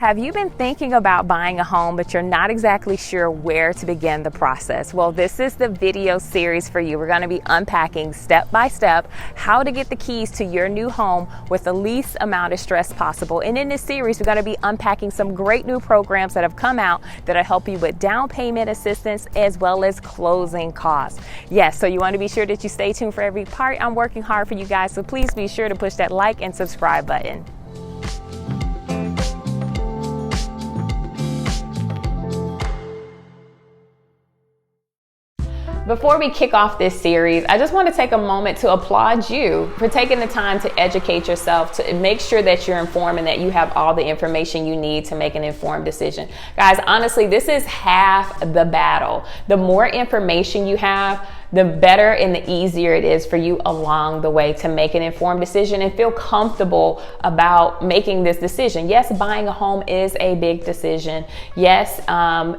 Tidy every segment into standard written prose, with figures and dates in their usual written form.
Have you been thinking about buying a home, but you're not exactly sure where to begin the process? Well, this is the video series for you. We're going to be unpacking step by step how to get the keys to your new home with the least amount of stress possible. And in this series, we're going to be unpacking some great new programs that have come out that'll help you with down payment assistance as well as closing costs. Yes, so you want to be sure that you stay tuned for every part. I'm working hard for you guys, so please be sure to push that like and subscribe button. Before we kick off this series, I just want to take a moment to applaud you for taking the time to educate yourself, to make sure that you're informed and that you have all the information you need to make an informed decision. Guys, honestly, this is half the battle. The more information you have, the better and the easier it is for you along the way to make an informed decision and feel comfortable about making this decision. Yes, buying a home is a big decision. Yes,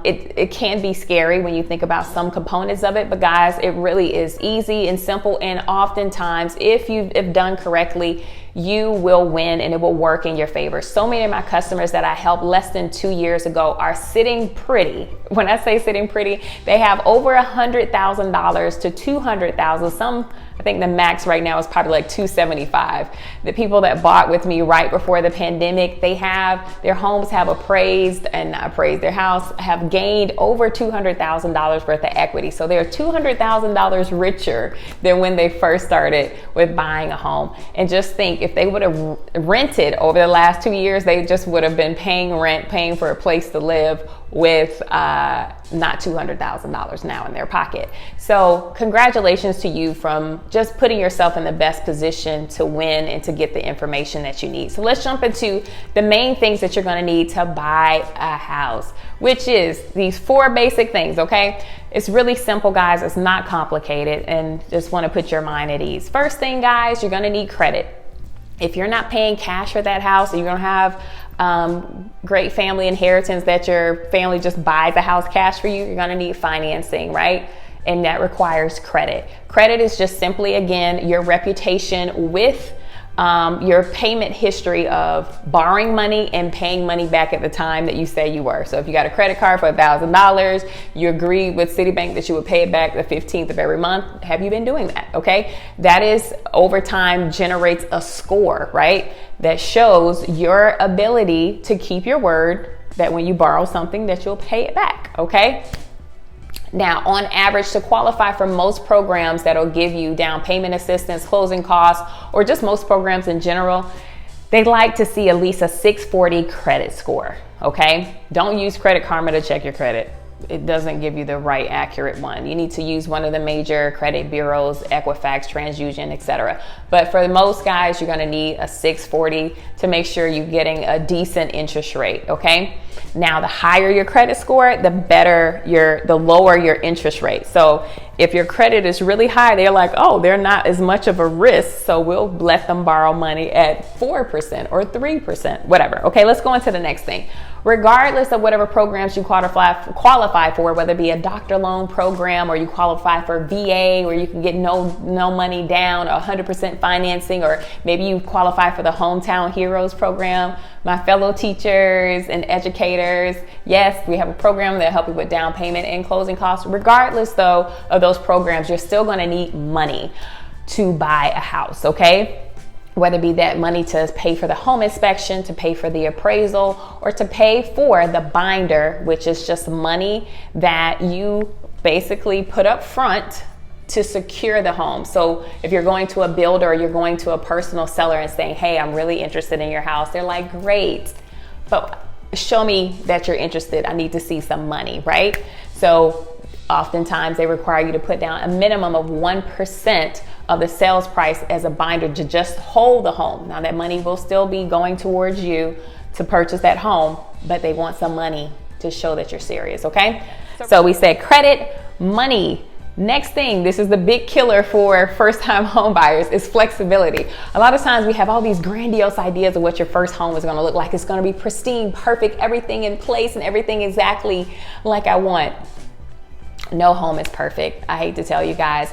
it can be scary when you think about some components of it, but guys, it really is easy and simple. And oftentimes, if done correctly, you will win and it will work in your favor. So many of my customers that I helped less than 2 years ago are sitting pretty. When I say sitting pretty, they have over $100,000 to $200,000. Some, I think the max right now is probably like $275,000. The people that bought with me right before the pandemic, their homes have appraised and not appraised, their house have gained over $200,000 worth of equity. So they're $200,000 richer than when they first started with buying a home. And just think, if they would have rented over the last 2 years, they just would have been paying rent, paying for a place to live with not $200,000 now in their pocket. So congratulations to you from just putting yourself in the best position to win and to get the information that you need. So let's jump into the main things that you're going to need to buy a house, which is these 4 basic things, okay? It's really simple, guys. It's not complicated, and just want to put your mind at ease. First thing, guys, you're going to need credit. If you're not paying cash for that house, you're going to have great family inheritance that your family just buys a house cash for you, you're going to need financing, right? And that requires credit. Credit is just simply, again, your reputation with your payment history of borrowing money and paying money back at the time that you say you were. So if you got a credit card for $1,000, you agreed with Citibank that you would pay it back the 15th of every month. Have you been doing that? Okay. That is, over time, generates a score, right? That shows your ability to keep your word that when you borrow something that you'll pay it back. Okay. Now, on average, to qualify for most programs that'll give you down payment assistance, closing costs, or just most programs in general, they like to see at least a 640 credit score, okay? Don't use Credit Karma to check your credit. It doesn't give you the right accurate one. You need to use one of the major credit bureaus, Equifax, TransUnion, etc. But for most guys, you're going to need a 640 to make sure you're getting a decent interest rate, okay? Now, the higher your credit score, the lower your interest rate. So if your credit is really high, they're like, oh, they're not as much of a risk, so we'll let them borrow money at 4% or 3%, whatever. Okay, let's go into the next thing. Regardless of whatever programs you qualify for, whether it be a doctor loan program or you qualify for VA where you can get no money down, 100% financing, or maybe you qualify for the Hometown Heroes program. My fellow teachers and educators, yes, we have a program that help you with down payment and closing costs. Regardless, though, of those programs, you're still going to need money to buy a house, okay? Whether it be that money to pay for the home inspection, to pay for the appraisal, or to pay for the binder, which is just money that you basically put up front to secure the home. So if you're going to a builder or you're going to a personal seller and saying, hey, I'm really interested in your house, they're like, great, but show me that you're interested. I need to see some money, right? So oftentimes they require you to put down a minimum of 1% of the sales price as a binder to just hold the home. Now that money will still be going towards you to purchase that home, but they want some money to show that you're serious, okay? So we said credit, money. Next thing, this is the big killer for first-time home buyers, is flexibility. A lot of times we have all these grandiose ideas of what your first home is going to look like. It's going to be pristine, perfect, everything in place and everything exactly like I want. No home is perfect. I hate to tell you guys.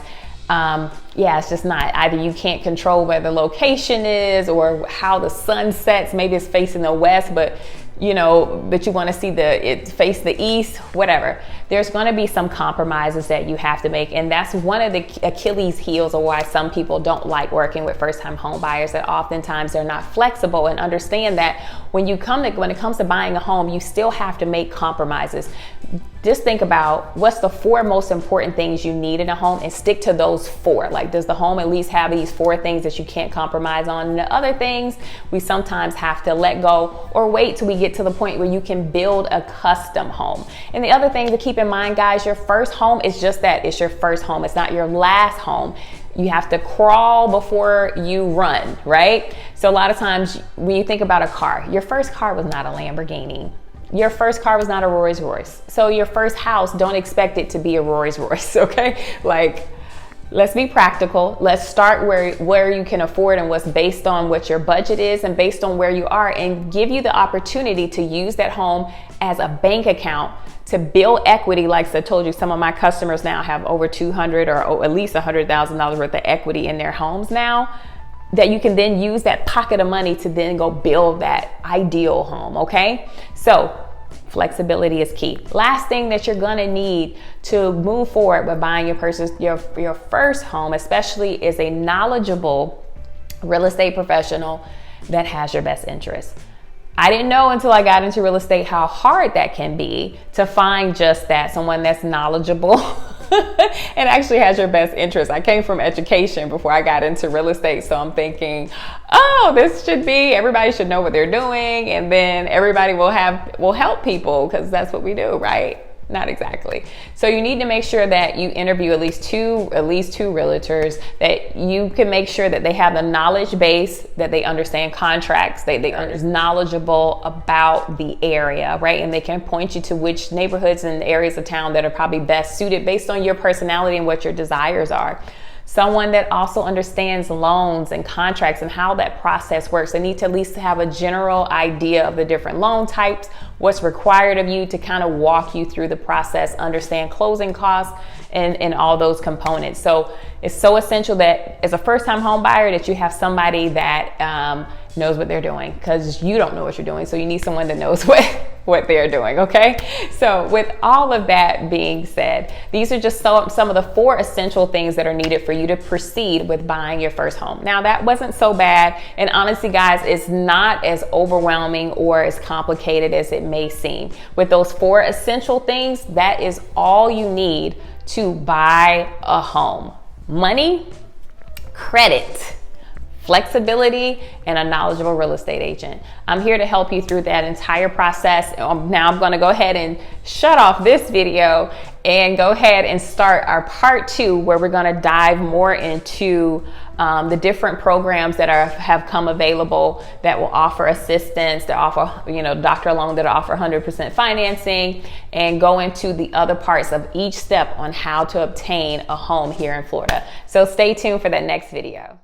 It's just not. Either you can't control where the location is or how the sun sets. Maybe it's facing the west, but you know, but you want to see it face the east, whatever. There's going to be some compromises that you have to make. And that's one of the Achilles heels of why some people don't like working with first-time home buyers, that oftentimes they're not flexible, and understand that when it comes to buying a home, you still have to make compromises. Just think about what's the 4 most important things you need in a home and stick to those 4. Like, does the home at least have these 4 things that you can't compromise on? And the other things we sometimes have to let go or wait till we get to the point where you can build a custom home. And the other thing to keep in mind, guys, your first home is just that. It's your first home. It's not your last home. You have to crawl before you run, right? So a lot of times when you think about a car, your first car was not a Lamborghini. Your first car was not a Rolls Royce. So your first house, don't expect it to be a Rolls Royce, okay? Like, let's be practical. Let's start where you can afford and what's based on what your budget is and based on where you are, and give you the opportunity to use that home as a bank account to build equity. Like I told you, some of my customers now have over $200,000 or at least $100,000 worth of equity in their homes now, that you can then use that pocket of money to then go build that ideal home, okay? So flexibility is key. Last thing that you're gonna need to move forward with buying your first home, especially, is a knowledgeable real estate professional that has your best interest. I didn't know until I got into real estate how hard that can be to find just that, someone that's knowledgeable and actually has your best interest. I came from education before I got into real estate, so I'm thinking, oh, everybody should know what they're doing, and then everybody will help people because that's what we do, right? Not exactly. So you need to make sure that you interview at least two realtors, that you can make sure that they have the knowledge base, that they understand contracts, they are knowledgeable about the area, right? And they can point you to which neighborhoods and areas of town that are probably best suited based on your personality and what your desires are. Someone that also understands loans and contracts and how that process works. They need to at least have a general idea of the different loan types, what's required of you, to kind of walk you through the process, understand closing costs and all those components. So it's so essential that as a first-time home buyer that you have somebody that knows what they're doing, because you don't know what you're doing. So you need someone that knows what they're doing, okay? So with all of that being said, these are just some of the 4 essential things that are needed for you to proceed with buying your first home. Now, that wasn't so bad, and honestly, guys, it's not as overwhelming or as complicated as it may seem. With those 4 essential things, that is all you need to buy a home: money, credit, flexibility, and a knowledgeable real estate agent. I'm here to help you through that entire process. Now I'm going to go ahead and shut off this video and go ahead and start our part 2, where we're going to dive more into the different programs that have come available that will offer assistance, that offer, doctor loan, that offer 100% financing, and go into the other parts of each step on how to obtain a home here in Florida. So stay tuned for that next video.